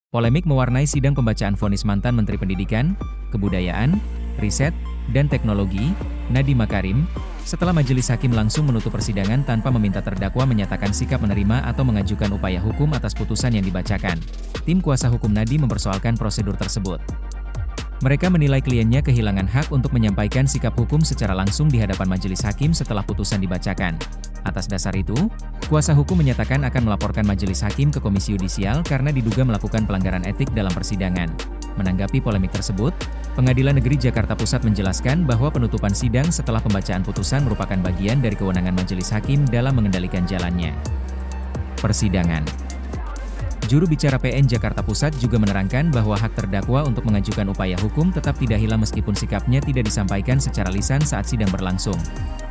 Polemik mewarnai sidang pembacaan vonis mantan Menteri Pendidikan, Kebudayaan, Riset, dan Teknologi, Nadiem Makarim, setelah majelis hakim langsung menutup persidangan tanpa meminta terdakwa menyatakan sikap menerima atau mengajukan upaya hukum atas putusan yang dibacakan. Tim kuasa hukum Nadiem mempersoalkan prosedur tersebut. Mereka menilai kliennya kehilangan hak untuk menyampaikan sikap hukum secara langsung di hadapan majelis hakim setelah putusan dibacakan. Atas dasar itu, kuasa hukum menyatakan akan melaporkan majelis hakim ke Komisi Yudisial karena diduga melakukan pelanggaran etik dalam persidangan. Menanggapi polemik tersebut, Pengadilan Negeri Jakarta Pusat menjelaskan bahwa penutupan sidang setelah pembacaan putusan merupakan bagian dari kewenangan majelis hakim dalam mengendalikan jalannya persidangan. Juru bicara PN Jakarta Pusat juga menerangkan bahwa hak terdakwa untuk mengajukan upaya hukum tetap tidak hilang meskipun sikapnya tidak disampaikan secara lisan saat sidang berlangsung.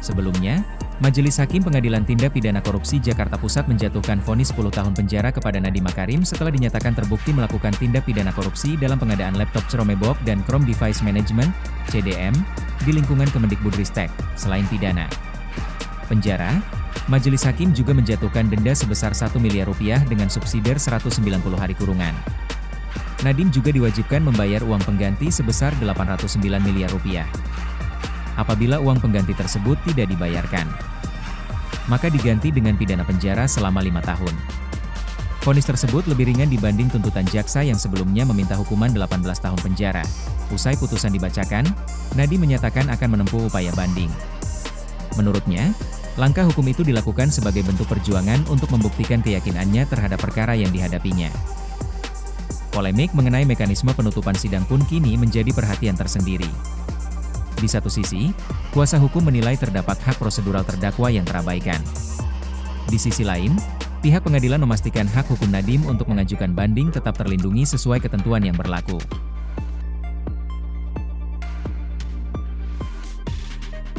Sebelumnya, Majelis Hakim Pengadilan Tindak Pidana Korupsi Jakarta Pusat menjatuhkan vonis 10 tahun penjara kepada Nadiem Makarim setelah dinyatakan terbukti melakukan tindak pidana korupsi dalam pengadaan laptop Chromebook dan Chrome Device Management (CDM) di lingkungan Kemendikbudristek. Selain pidana penjara, Majelis Hakim juga menjatuhkan denda sebesar Rp1 miliar dengan subsidiar 190 hari kurungan. Nadiem juga diwajibkan membayar uang pengganti sebesar Rp809 miliar. Apabila uang pengganti tersebut tidak dibayarkan, maka diganti dengan pidana penjara selama 5 tahun. Vonis tersebut lebih ringan dibanding tuntutan jaksa yang sebelumnya meminta hukuman 18 tahun penjara. Usai putusan dibacakan, Nadiem menyatakan akan menempuh upaya banding. Menurutnya, langkah hukum itu dilakukan sebagai bentuk perjuangan untuk membuktikan keyakinannya terhadap perkara yang dihadapinya. Polemik mengenai mekanisme penutupan sidang pun kini menjadi perhatian tersendiri. Di satu sisi, kuasa hukum menilai terdapat hak prosedural terdakwa yang terabaikan. Di sisi lain, pihak pengadilan memastikan hak hukum Nadiem untuk mengajukan banding tetap terlindungi sesuai ketentuan yang berlaku.